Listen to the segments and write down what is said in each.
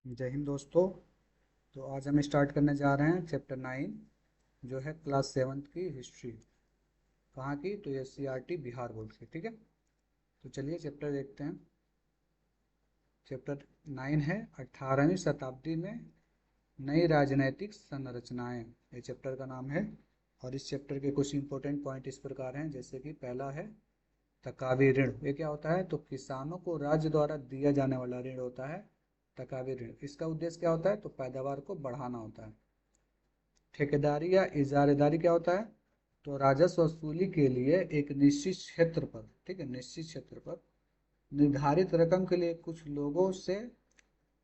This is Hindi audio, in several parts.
जय हिंद दोस्तों। तो आज हम स्टार्ट करने जा रहे हैं चैप्टर 9 जो है क्लास 7th की हिस्ट्री। कहाँ की? तो SCERT बिहार बोर्ड की। ठीक है, तो चलिए चैप्टर देखते हैं। चैप्टर 9 है 18वीं शताब्दी में नई राजनैतिक संरचनाएं, ये चैप्टर का नाम है। और इस चैप्टर के कुछ इंपॉर्टेंट पॉइंट इस प्रकार हैं, जैसे कि पहला है तकावी ऋण। ये क्या होता है? तो किसानों को राज्य द्वारा दिया जाने वाला ऋण होता है तकावी ऋण। इसका उद्देश्य क्या होता है? तो पैदावार को बढ़ाना होता है। ठेकेदारी या इजारेदारी क्या होता है? तो राजस्व वसूली के लिए एक निश्चित क्षेत्र पर, ठीक है, निश्चित क्षेत्र पर निर्धारित रकम के लिए कुछ लोगों से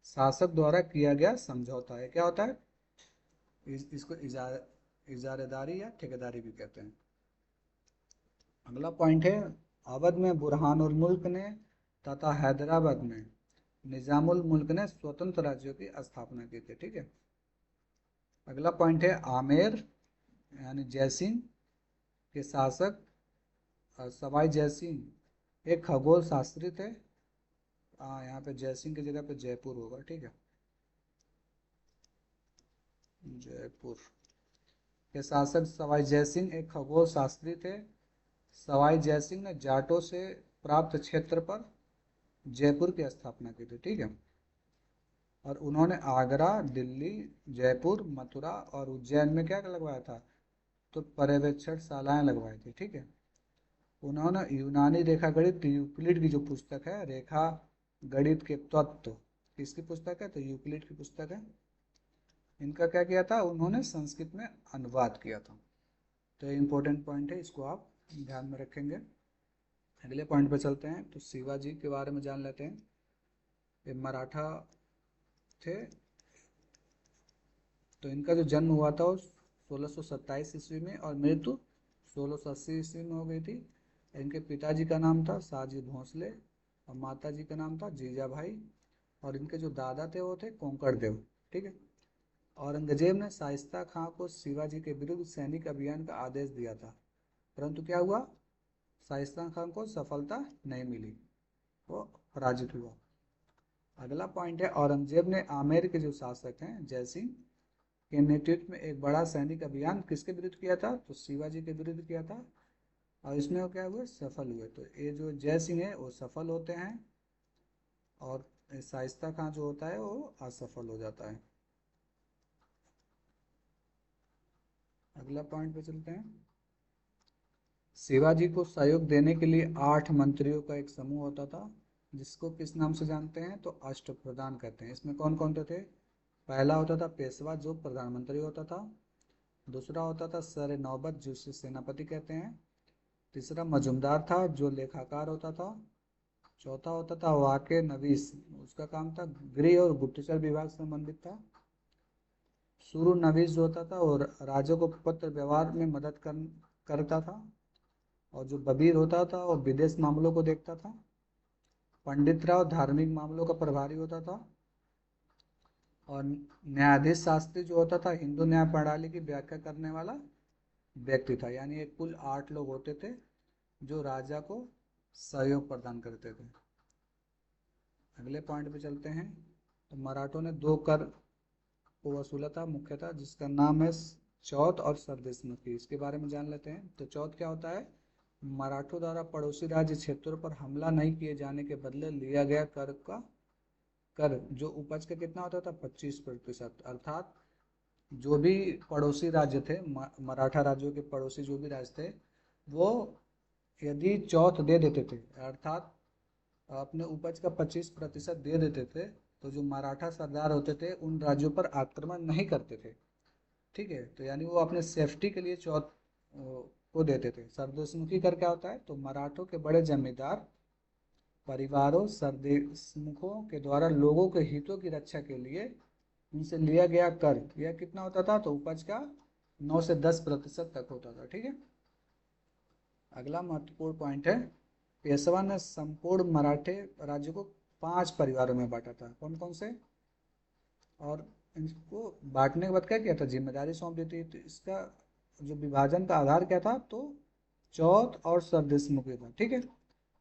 शासक द्वारा किया गया समझौता है। क्या होता है? इसको इजारेदारी या ठेकेदारी भी कहते हैं। अगला पॉइंट है अवध में बुरहानुल मुल्क ने तथा हैदराबाद में निजामुल मुल्क ने स्वतंत्र राज्यों की स्थापना की थी। ठीक है, अगला पॉइंट है आमेर यानी जयसिंह के शासक सवाई जयसिंह एक खगोल शास्त्री थे। यहाँ पे जयसिंह की जगह पे जयपुर होगा। ठीक है, जयपुर के शासक सवाई जयसिंह एक खगोल शास्त्री थे। सवाई जयसिंह ने जाटों से प्राप्त क्षेत्र पर जयपुर की स्थापना की थी। ठीक है, और उन्होंने आगरा, दिल्ली, जयपुर, मथुरा और उज्जैन में क्या लगवाया था? तो पर्यवेक्षण शालाएं लगवाई थी। ठीक है, उन्होंने यूनानी रेखा गणित यूक्लिड की जो पुस्तक है रेखा गणित के तत्व, किसकी पुस्तक है? तो यूक्लिड की पुस्तक है। इनका क्या किया था? उन्होंने संस्कृत में अनुवाद किया था। तो ये इंपॉर्टेंट पॉइंट है, इसको आप ध्यान में रखेंगे। अगले पॉइंट पे चलते हैं, तो शिवाजी के बारे में जान लेते हैं। ये मराठा थे। तो इनका जो जन्म हुआ था वो 1627 ईस्वी में और मृत्यु 1680 ईस्वी में हो गई थी। इनके पिताजी का नाम था साजी भोंसले और माता जी का नाम था जीजाभाई। और इनके जो दादा थे वो थे कोंकण देव। ठीक है, औरंगजेब ने शाइस्ता खां को शिवाजी के विरुद्ध सैनिक अभियान का आदेश दिया था, परंतु क्या हुआ? शाइस्ता खां को सफलता नहीं मिली, वो पराजित हुआ। अगला पॉइंट है औरंगजेब ने आमेर के जो शासक हैं जयसिंह के नेतृत्व में एक बड़ा सैनिक अभियान किसके विरुद्ध किया था? तो शिवाजी के विरुद्ध किया था। और इसमें वो क्या हुए? सफल हुए। तो ये जो जय सिंह है वो सफल होते हैं और शाइस्ता खां जो होता है वो असफल हो जाता है। अगला पॉइंट पे चलते हैं। शिवाजी को सहयोग देने के लिए 8 मंत्रियों का एक समूह होता था, जिसको किस नाम से जानते हैं? तो अष्टप्रधान कहते हैं। इसमें कौन कौन थे? पहला होता था पेशवा जो प्रधानमंत्री होता था। दूसरा होता था सर नौबत जिसे सेनापति कहते हैं। तीसरा मजुमदार था जो लेखाकार होता था। चौथा होता था वाके नवीस, उसका काम था गृह और गुप्तचर विभाग से संबंधित था। सुरु नवीस जो होता था और राजा को पत्र व्यवहार में मदद करता था। और जो बबीर होता था वो विदेश मामलों को देखता था। पंडित राव धार्मिक मामलों का प्रभारी होता था। और न्यायाधीश शास्त्री जो होता था हिंदू न्याय प्रणाली की व्याख्या करने वाला व्यक्ति था। यानी ये कुल 8 लोग होते थे जो राजा को सहयोग प्रदान करते थे। अगले पॉइंट पे चलते हैं। तो मराठों ने 2 कर को वसूला था मुख्यतः, जिसका नाम है चौथ और सरदेशमुखी। इसके बारे में जान लेते हैं। तो चौथ क्या होता है? मराठों द्वारा पड़ोसी राज्य क्षेत्रों पर हमला नहीं किए जाने के बदले लिया गया कर का कर जो उपज का कितना होता था? 25%। अर्थात जो भी पड़ोसी राज्य थे, मराठा राज्यों के पड़ोसी जो भी राज्य थे, वो यदि चौथ दे देते थे, अर्थात अपने उपज का 25% दे देते थे, तो जो मराठा सरदार होते थे उन राज्यों पर आक्रमण नहीं करते थे। ठीक है, तो यानी वो अपने सेफ्टी के लिए चौथ को देते थे। सरदेशमुखी कर क्या होता है? तो मराठों के बड़े जमींदार परिवारों सरदेशमुखों के द्वारा लोगों के हितों की रक्षा के लिए उनसे लिया गया कर, यह कितना होता था? तो उपज का 9 से 10% तक होता था। ठीक है, अगला महत्वपूर्ण पॉइंट है पेशवा ने संपूर्ण मराठे राज्य को 5 परिवारों में बांटा था। कौन कौन से? और इनको बांटने के बाद क्या किया था? जिम्मेदारी सौंप दी थी। तो इसका जो विभाजन का आधार क्या था? तो चौथ और सरदेशमुखी था। ठीक है,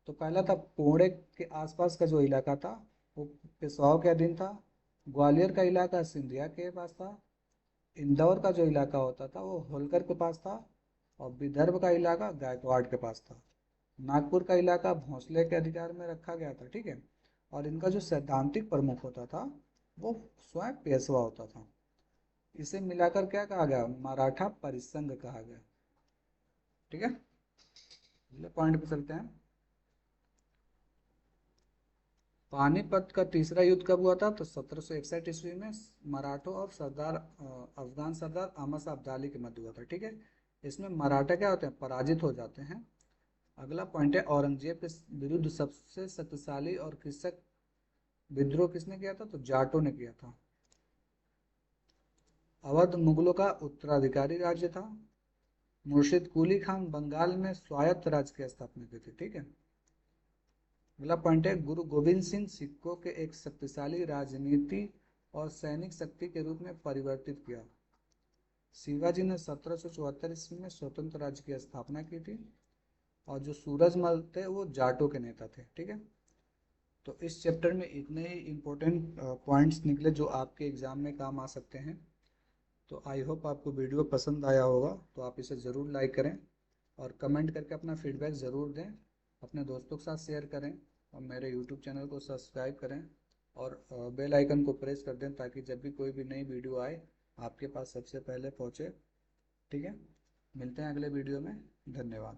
तो पहला था पुणे के आसपास का जो इलाका था वो पेशवाओं के अधीन था। ग्वालियर का इलाका सिंधिया के पास था। इंदौर का जो इलाका होता था वो होलकर के पास था। और विदर्भ का इलाका गायकवाड़ के पास था। नागपुर का इलाका भोंसले के अधिकार में रखा गया था, ठीक है। और इनका जो सैद्धांतिक प्रमुख होता था वो स्वयं पेशवा होता था। इसे मिलाकर क्या कहा गया, मराठा परिसंघ कहा गया, ठीक है। अगले पॉइंट पे चलते हैं। पानीपत का तीसरा युद्ध कब हुआ था, तो 1761 ईस्वी में मराठों और सरदार अफगान सरदार अहमद शाह अब्दाली के मध्य हुआ था, ठीक है। इसमें मराठा क्या होते हैं, पराजित हो जाते हैं। अगला पॉइंट है, औरंगजेब के विरुद्ध सबसे शक्तिशाली और कृषक विद्रोह किसने किया था, तो जाटों ने किया था। अवध मुगलों का उत्तराधिकारी राज्य था। मुर्शिद कुली खान बंगाल में स्वायत्त राज्य की स्थापना की थी, ठीक है। अगला पॉइंट है, गुरु गोविंद सिंह सिखों के एक शक्तिशाली राजनीति और सैनिक शक्ति के रूप में परिवर्तित किया। शिवाजी ने 1774 ईस्वी में स्वतंत्र राज्य की स्थापना की थी। और जो सूरजमल थे वो जाटों के नेता थे, ठीक है। तो इस चैप्टर में इतने ही इम्पोर्टेंट पॉइंट्स निकले जो आपके एग्जाम में काम आ सकते हैं। तो आई होप आपको वीडियो पसंद आया होगा, तो आप इसे ज़रूर लाइक करें और कमेंट करके अपना फीडबैक ज़रूर दें। अपने दोस्तों के साथ शेयर करें और मेरे यूट्यूब चैनल को सब्सक्राइब करें और बेल आइकन को प्रेस कर दें ताकि जब भी कोई भी नई वीडियो आए आपके पास सबसे पहले पहुँचे, ठीक है। मिलते हैं अगले वीडियो में। धन्यवाद।